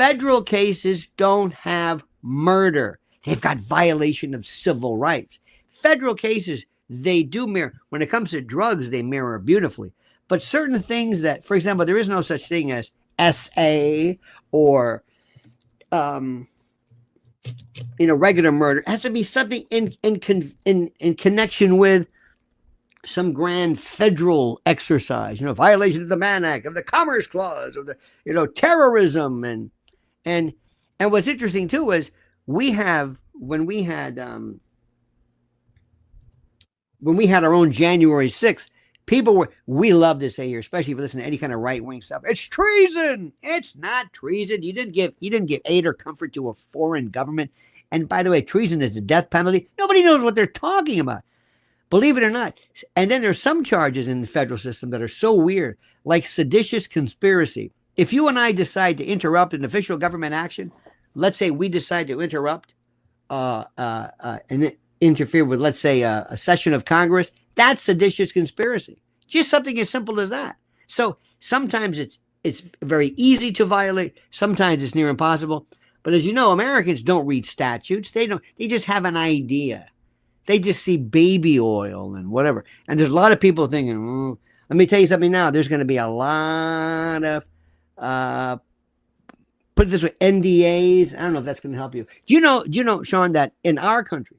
Federal cases don't have murder. They've got violation of civil rights. Federal cases, they do mirror. When it comes to drugs, they mirror beautifully. But certain things that, for example, there is no such thing as SA or regular murder. It has to be something in connection with some grand federal exercise, violation of the Mann Act, of the Commerce Clause, of the, terrorism. And what's interesting too is when we had our own January 6th, we love to say here, especially if you listen to any kind of right-wing stuff, it's treason. It's not treason. You didn't give aid or comfort to a foreign government. And by the way, treason is the death penalty. Nobody knows what they're talking about. Believe it or not. And then there's some charges in the federal system that are so weird, like seditious conspiracy. If you and I decide to interrupt an official government action, let's say we decide to interrupt and interfere with, let's say, a session of Congress, that's seditious conspiracy. Just something as simple as that. So sometimes it's very easy to violate. Sometimes it's near impossible. But as you know, Americans don't read statutes. They just have an idea. They just see baby oil and whatever. And there's a lot of people thinking, let me tell you something now. There's going to be a lot of, put it this way, NDAs. I don't know if that's going to help you. Do you know, Shaun, that in our country,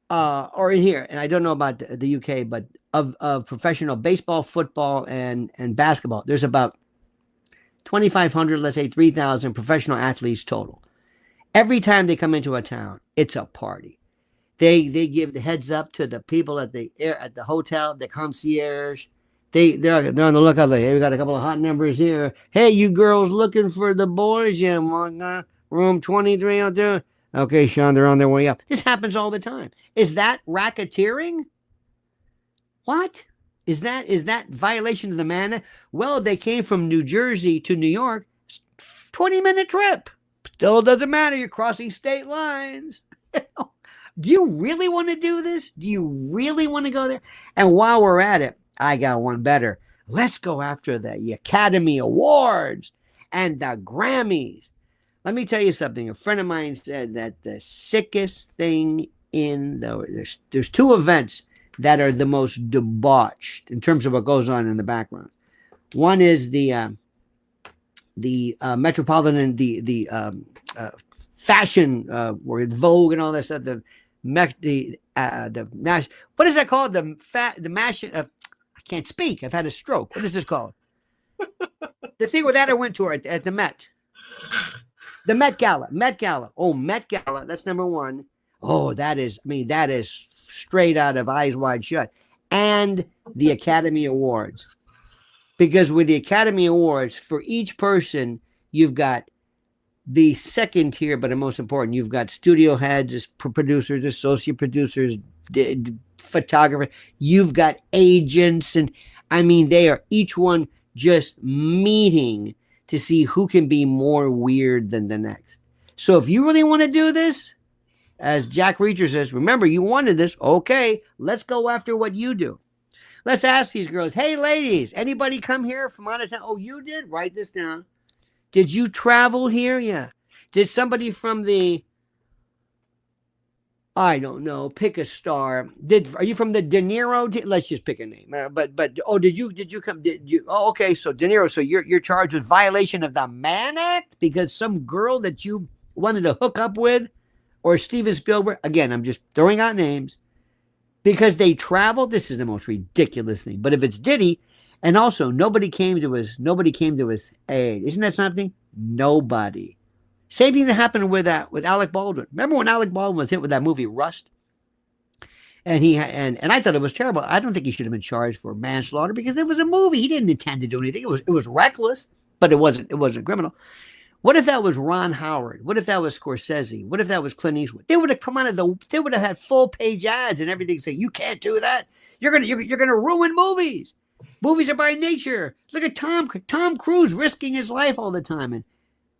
or in here, and I don't know about the UK, but of professional baseball, football, and basketball, there's about 2,500, let's say 3,000 professional athletes total. Every time they come into a town, it's a party. They give the heads up to the people at the hotel, the concierge. They're on the lookout. Like, hey, we got a couple of hot numbers here. Hey, you girls looking for the boys? Yeah, room 23 out there. Okay, Shaun, they're on their way up. This happens all the time. Is that racketeering? What? Is that violation of the Mann Act? Well, they came from New Jersey to New York. 20-minute trip. Still doesn't matter. You're crossing state lines. Do you really want to do this? Do you really want to go there? And while we're at it, I got one better. Let's go after the Academy Awards and the Grammys. Let me tell you something. A friend of mine said that the sickest thing there's two events that are the most debauched in terms of what goes on in the background. One is the Metropolitan, the fashion, where Vogue and all that stuff. What is that called? I can't speak. I've had a stroke. What is this called? The thing with that I went to at the Met. The Met Gala. Oh, Met Gala. That's number one. Oh, that is straight out of Eyes Wide Shut. And the Academy Awards. Because with the Academy Awards, for each person, you've got the second tier, but the most important, you've got studio heads, producers, associate producers, photographers. You've got agents. And they are each one just meeting to see who can be more weird than the next. So if you really want to do this, as Jack Reacher says, remember, you wanted this. Okay, let's go after what you do. Let's ask these girls, hey, ladies, anybody come here from out of town? Oh, you did? Write this down. Did you travel here? Yeah. Did somebody from I don't know, pick a star. Are you from the De Niro? Let's just pick a name. Did you come? Okay, so De Niro, so you're charged with violation of the Mann Act because some girl that you wanted to hook up with, or Steven Spielberg. Again, I'm just throwing out names because they traveled. This is the most ridiculous thing. But if it's Diddy, and also nobody came to his aid. Isn't that something? Nobody. Same thing that happened with Alec Baldwin. Remember when Alec Baldwin was hit with that movie Rust? And I thought it was terrible. I don't think he should have been charged for manslaughter because it was a movie. He didn't intend to do anything. It was reckless, but it wasn't criminal. What if that was Ron Howard? What if that was Scorsese? What if that was Clint Eastwood? They would have come they would have had full page ads and everything saying, you can't do that. You're gonna ruin movies. Movies are by nature. Look at Tom Cruise risking his life all the time. And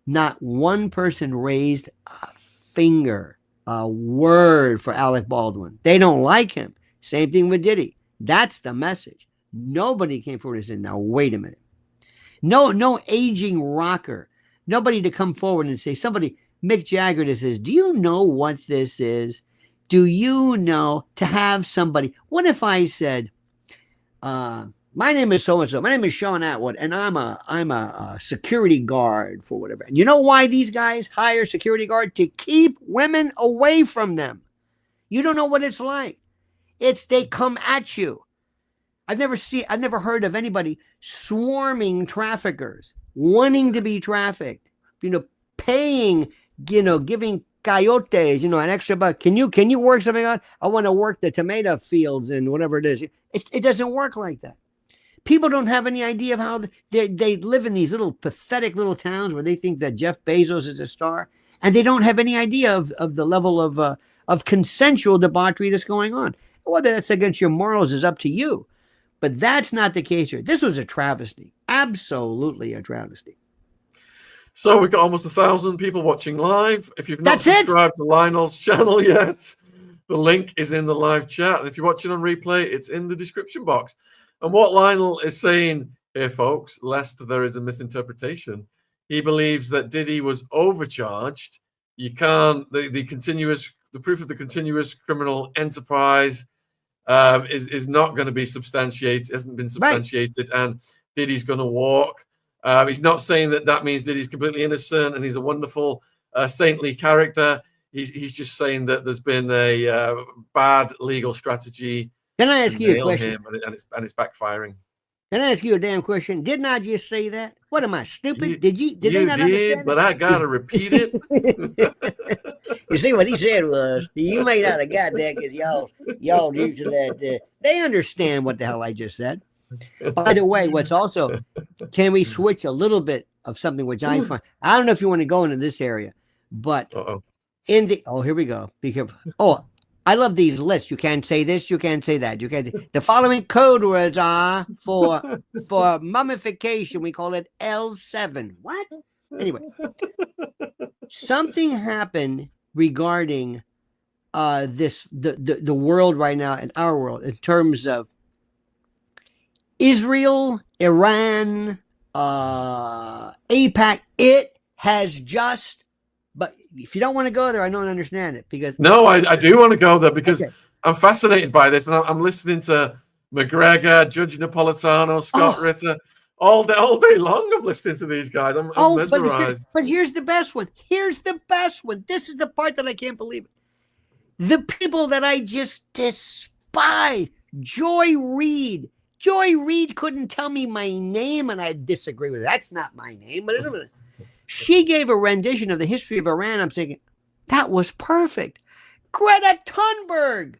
not one person raised a finger, a word for Alec Baldwin. They don't like him. Same thing with Diddy. That's the message. Nobody came forward and said, now, wait a minute. No aging rocker. Nobody to come forward and say, somebody, Mick Jagger, this is, do you know what this is? Do you know, to have somebody, what if I said, my name is so-and-so, my name is Shaun Attwood, and I'm a security guard for whatever. And you know why these guys hire security guard? To keep women away from them. You don't know what it's like. They come at you. I've never heard of anybody swarming traffickers, wanting to be trafficked, paying, giving coyotes, an extra buck. Can you work something out? I want to work the tomato fields and whatever it is. It doesn't work like that. People don't have any idea of how they live in these little pathetic little towns where they think that Jeff Bezos is a star, and they don't have any idea of the level of consensual debauchery that's going on. Whether that's against your morals is up to you. But that's not the case here. This was a travesty. Absolutely a travesty. So we've got almost 1,000 people watching live. If you've not subscribed to Lionel's channel yet, the link is in the live chat. And if you're watching on replay, it's in the description box. And what Lionel is saying here, folks, lest there is a misinterpretation, he believes that Diddy was overcharged. You can't, the proof of the continuous criminal enterprise is not going to be substantiated, hasn't been substantiated, right. And Diddy's going to walk. He's not saying that means Diddy's completely innocent and he's a wonderful, saintly character. He's just saying that there's been a bad legal strategy. Can I ask you a question? And it's backfiring. Can I ask you a damn question? Didn't I just say that? What am I, stupid? Did they not understand but I gotta repeat it. You see, what he said was, you may not have got that because y'all used to that. They understand what the hell I just said. By the way, what's also, can we switch a little bit of something which I find? I don't know if you want to go into this area, but here we go. I love these lists. You can't say this, you can't say that. You can't. The following code words are for mummification. We call it L7. What? Anyway, something happened regarding the world right now and our world in terms of Israel, Iran, AIPAC. It has just. But if you don't want to go there, I don't understand it because I do want to go there because I'm fascinated by this, and I'm listening to McGregor, Judge Napolitano, Scott Ritter all day long. I'm listening to these guys. I'm mesmerized. But here's the best one. This is the part that I can't believe it. The people that I just despise. Joy Reid. Joy Reid couldn't tell me my name, and I disagree with it. That's not my name, but she gave a rendition of the history of Iran. I'm thinking, that was perfect. Greta Thunberg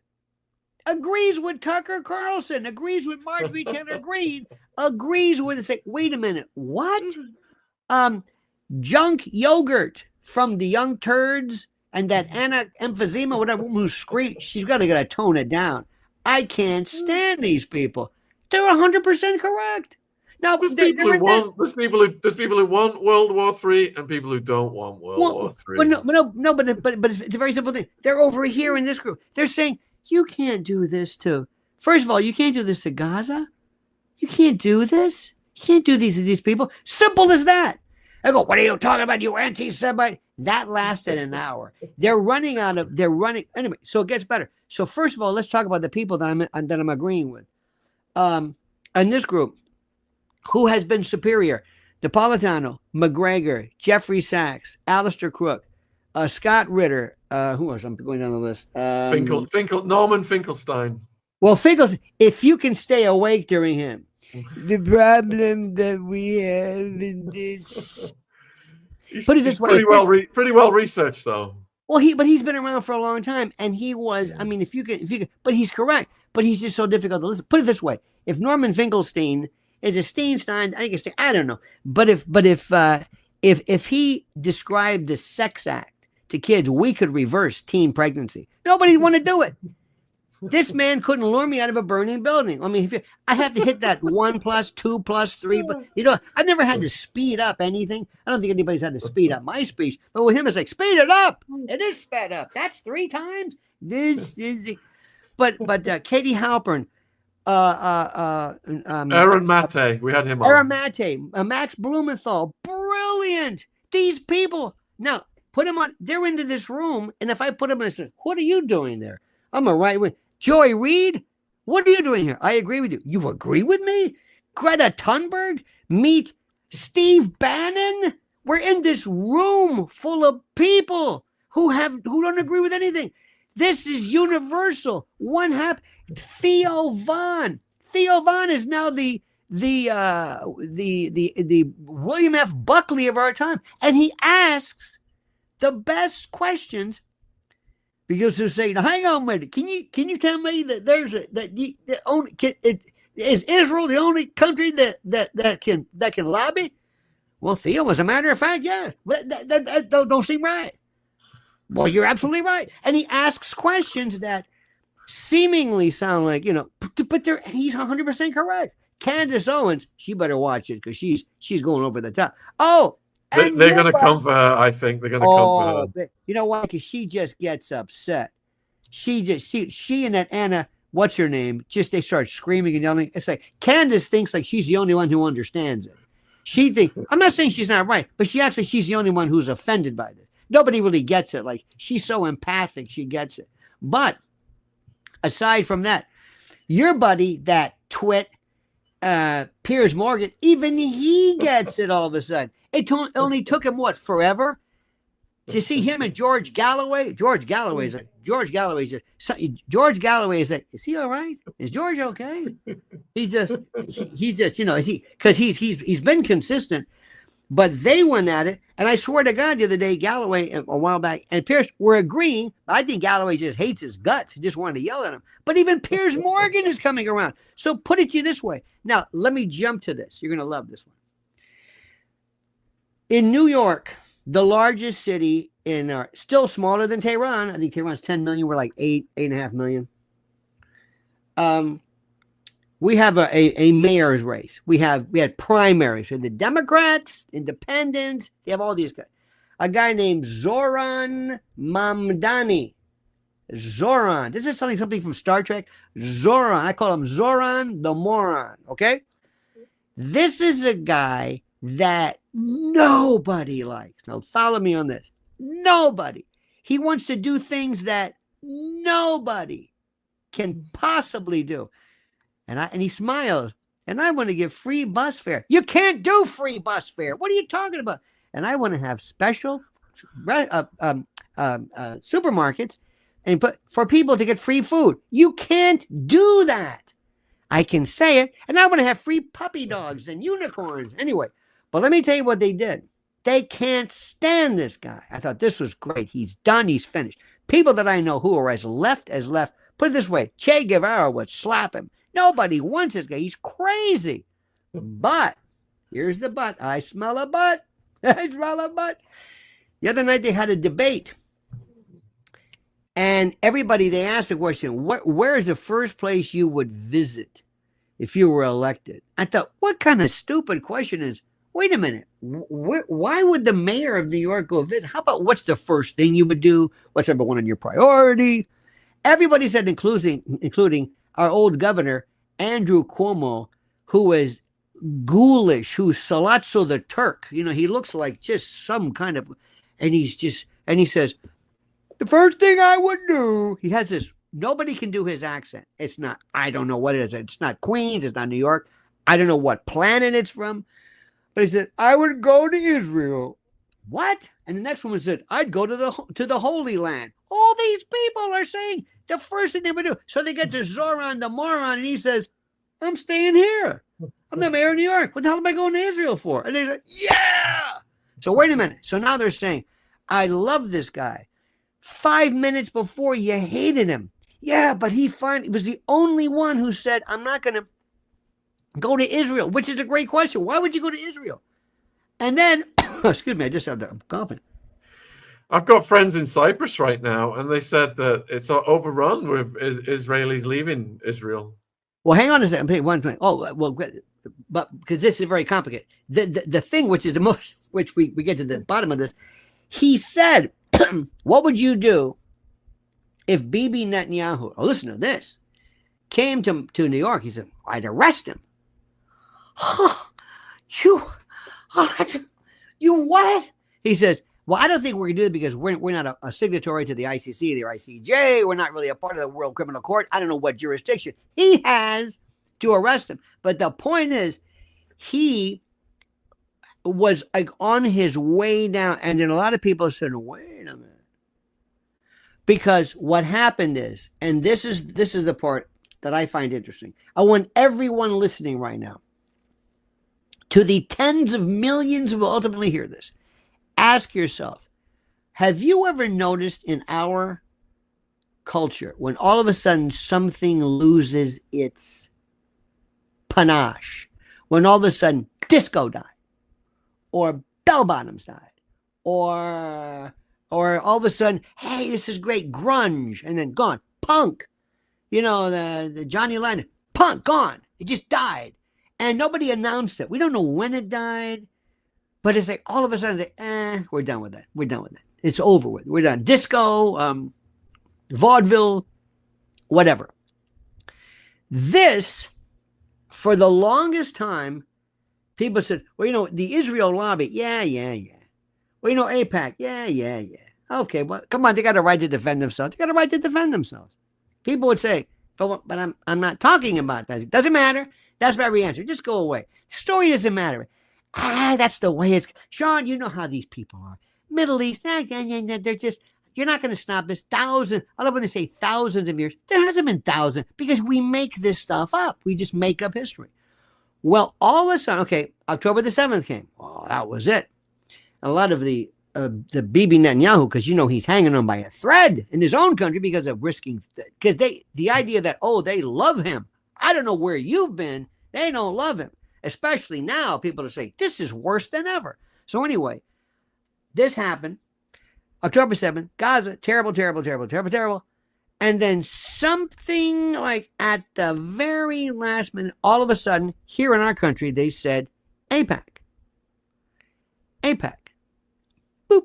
agrees with Tucker Carlson, agrees with Marjorie Taylor Greene, agrees with it. Wait a minute, what? Junk yogurt from the Young Turds and that Anna Emphysema, whatever, who screamed, she's got to tone it down. I can't stand these people. They're 100% correct. Now, there's people who want World War III and people who don't want World War III. But it's a very simple thing. They're over here in this group. They're saying you can't do this to. First of all, you can't do this to Gaza. You can't do this. You can't do these to these people. Simple as that. I go, what are you talking about, you anti-Semite? That lasted an hour. They're running. Anyway, so it gets better. So first of all, let's talk about the people that I'm agreeing with. In this group. Who has been superior? Napolitano, McGregor, Jeffrey Sachs, Alistair Crook, Scott Ritter. Who else? I'm going down the list. Norman Finkelstein. Well, Finkelstein, if you can stay awake during him. The problem that we have in this. Put it this way. Pretty well researched, though. Well, he's been around for a long time, and he was. Yeah. I mean, if you can, but he's correct. But he's just so difficult to listen. Put it this way: if Norman Finkelstein is a Steinstein, I think I don't know. But if he described the sex act to kids, we could reverse teen pregnancy. Nobody'd want to do it. This man couldn't lure me out of a burning building. I mean, I have to hit that 1 + 2 + 3. But I've never had to speed up anything. I don't think anybody's had to speed up my speech. But with him, it's like speed it up. It is sped up. That's 3 times. This is. But Katie Halpern. Aaron Mate, we had him on. Aaron Mate, Max Blumenthal, brilliant These people, now put them on, they're into this room. And if I put them in, I say, what are you doing there? I'm a right wing. Joy Reid, what are you doing here? I agree with you. You agree with me? Greta Thunberg, meet Steve Bannon. We're in this room full of people who don't agree with anything. This is universal. One happened. Theo Von. Theo Von is now the William F. Buckley of our time, and he asks the best questions. Because they're saying, hang on a minute, can you tell me that is Israel the only country that can lobby? Well, Theo, as a matter of fact, yeah, that don't seem right. Well, you're absolutely right. And he asks questions that seemingly sound like, but he's 100% correct. Candace Owens, she better watch it because she's going over the top. Oh, they're going to come for her. I think they're going to come for her. You know why? Because she just gets upset. She and that Anna, what's her name? They start screaming and yelling. It's like Candace thinks like she's the only one who understands it. She thinks, I'm not saying she's not right, but she's the only one who's offended by this. Nobody really gets it. Like she's so empathic, she gets it. But aside from that, your buddy, that twit, Piers Morgan, even he gets it all of a sudden. It only took him forever to see him and George Galloway. George Galloway is like, is he all right? Is George okay? He's just because he's been consistent, but they went at it. And I swear to God, the other day, Galloway a while back and Pierce were agreeing. I think Galloway just hates his guts. He just wanted to yell at him. But even Piers Morgan is coming around. So put it to you this way. Now, let me jump to this. You're going to love this one. In New York, the largest city still smaller than Tehran. I think Tehran's 10 million. We're like 8.5 million. We have a mayor's race. We had primaries. We had the Democrats, Independents. They have all these guys. A guy named Zoran Mamdani. Zoran. This is something from Star Trek. Zoran. I call him Zoran the Moron. Okay? This is a guy that nobody likes. Now, follow me on this. Nobody. He wants to do things that nobody can possibly do. And he smiles. And I want to give free bus fare. You can't do free bus fare. What are you talking about? And I want to have special supermarkets and for people to get free food. You can't do that. I can say it. And I want to have free puppy dogs and unicorns. Anyway, but let me tell you what they did. They can't stand this guy. I thought this was great. He's done. He's finished. People that I know who are as left. Put it this way. Che Guevara would slap him. Nobody wants this guy. He's crazy. But, here's the but. I smell a butt. I smell a butt. The other night they had a debate. And they asked the question, where is the first place you would visit if you were elected? I thought, what kind of stupid question is, wait a minute, why would the mayor of New York go visit? How about what's the first thing you would do? What's number one on your priority? Everybody said, including our old governor, Andrew Cuomo, who is ghoulish, who's Salazzo the Turk. He looks like just some kind of, and he says, the first thing I would do, he has this, nobody can do his accent. It's not, I don't know what it is. It's not Queens. It's not New York. I don't know what planet it's from. But he said, I would go to Israel. What? And the next woman said, I'd go to the Holy Land. All these people are saying the first thing they would do. So they get to Zoran the Moron, and he says, I'm staying here. I'm the mayor of New York. What the hell am I going to Israel for? And they said, yeah. So wait a minute. So now they're saying, I love this guy. 5 minutes before you hated him. Yeah, but he was the only one who said, I'm not going to go to Israel, which is a great question. Why would you go to Israel? And then, excuse me, I just had the compliment. I've got friends in Cyprus right now, and they said that it's overrun with Israelis leaving Israel. Well, hang on a second. One thing. Oh, well, but because this is very complicated. The thing which is the most, which we get to the bottom of this, he said, what would you do if Bibi Netanyahu, listen to this, came to New York? He said, I'd arrest him. You what? He says, well, I don't think we're going to do it because we're not a signatory to the ICC, the ICJ. We're not really a part of the World Criminal Court. I don't know what jurisdiction he has to arrest him. But the point is, he was like on his way down. And then a lot of people said, wait a minute. Because what happened is, and this is the part that I find interesting. I want everyone listening right now, to the tens of millions who will ultimately hear this, ask yourself, have you ever noticed in our culture when all of a sudden something loses its panache, when all of a sudden disco died, or bell bottoms died, or all of a sudden, hey, this is great, grunge, and then gone, punk, the Johnny Lennon, punk, gone, it just died, and nobody announced it. We don't know when it died, but it's like all of a sudden, we're done with that. We're done with it. It's over with. We're done. Disco, vaudeville, whatever. This, for the longest time, people said, well, the Israel lobby, yeah. Well, AIPAC, yeah. Okay, well, come on, they got a right to defend themselves. People would say, but I'm not talking about that. It doesn't matter. That's my answer. Just go away. The story doesn't matter. That's the way it's. Shaun, you know how these people are. Middle East, they're just, you're not going to stop this. Thousands, I love when they say thousands of years. There hasn't been thousands because we make this stuff up. We just make up history. Well, all of a sudden, okay, October the 7th came. Well, that was it. A lot of the Bibi Netanyahu, because he's hanging on by a thread in his own country because of risking, because the idea that, they love him. I don't know where you've been. They don't love him. Especially now, people are saying, this is worse than ever. So anyway, this happened. October 7th, Gaza, terrible. And then something like at the very last minute, all of a sudden, here in our country, they said, AIPAC. Boop.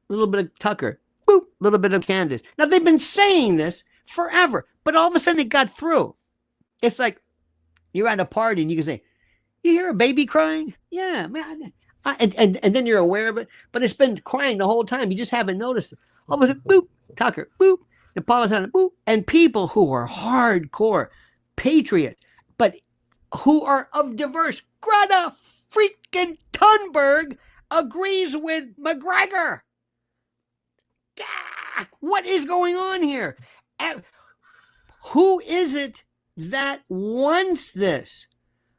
A little bit of Tucker. Boop. A little bit of Candace. Now, they've been saying this forever, but all of a sudden it got through. It's like you're at a party and you can say, you hear a baby crying? Yeah, man. And then you're aware of it, but it's been crying the whole time. You just haven't noticed it. All of a sudden, boop, Tucker, boop, Napolitano, boop. And people who are hardcore patriots, but who are of diverse, Greta freaking Thunberg agrees with McGregor. What is going on here? And who is it that wants this?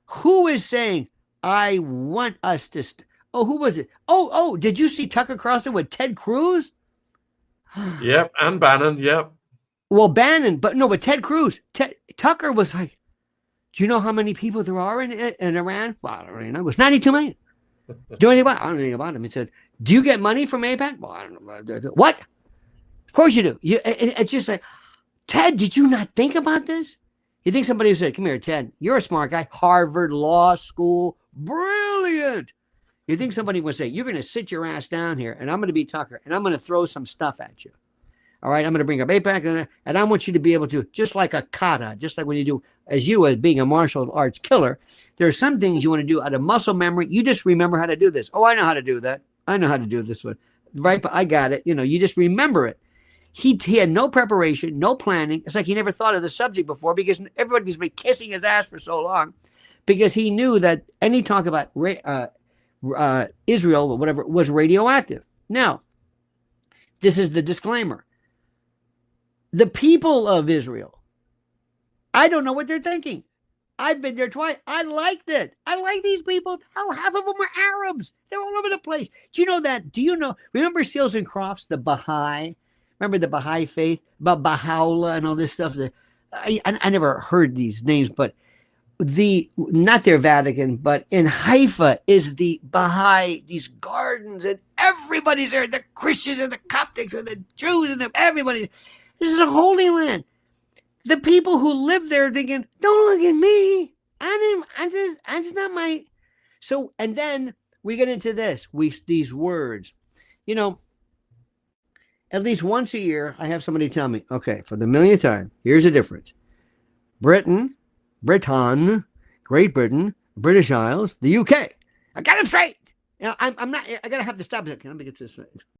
Who is saying, I want us to... who was it? Did you see Tucker Carlson with Ted Cruz? Yep, and Bannon, yep. Well, Bannon, but Ted Cruz. Tucker was like, do you know how many people there are in Iran? Well, I don't really know. It was 92 million. Do you know anything about it? I don't know anything about him. He said, do you get money from AIPAC? Well, I don't know. What? Of course you do. It's just like, Ted, did you not think about this? You think somebody would say, come here, Ted, you're a smart guy. Harvard Law School. Brilliant. You think somebody would say, you're going to sit your ass down here and I'm going to be Tucker and I'm going to throw some stuff at you. All right, I'm going to bring up AIPAC and I want you to be able to, just like a kata, just like when you do, as being a martial arts killer, there are some things you want to do out of muscle memory. You just remember how to do this. Oh, I know how to do that. I know how to do this one. Right, but I got it. You just remember it. He had no preparation, no planning. It's like he never thought of the subject before because everybody's been kissing his ass for so long because he knew that any talk about Israel or whatever was radioactive. Now, this is the disclaimer. The people of Israel, I don't know what they're thinking. I've been there twice. I liked it. I like these people. Hell, half of them are Arabs. They're all over the place. Do you know that? Remember Seals and Crofts, the Baha'i? Remember the Baha'i faith? About Baha'u'llah and all this stuff? I never heard these names, but not their Vatican, but in Haifa is the Baha'i, these gardens, and everybody's there. The Christians and the Coptics and the Jews and everybody. This is a holy land. The people who live there are thinking, don't look at me. I'm just not my. So, and then we get into these words. At least once a year, I have somebody tell me, okay, for the millionth time, here's the difference. Britain, Great Britain, British Isles, the UK. I got it straight. I'm not. I gotta have to stop it. Let me get this right.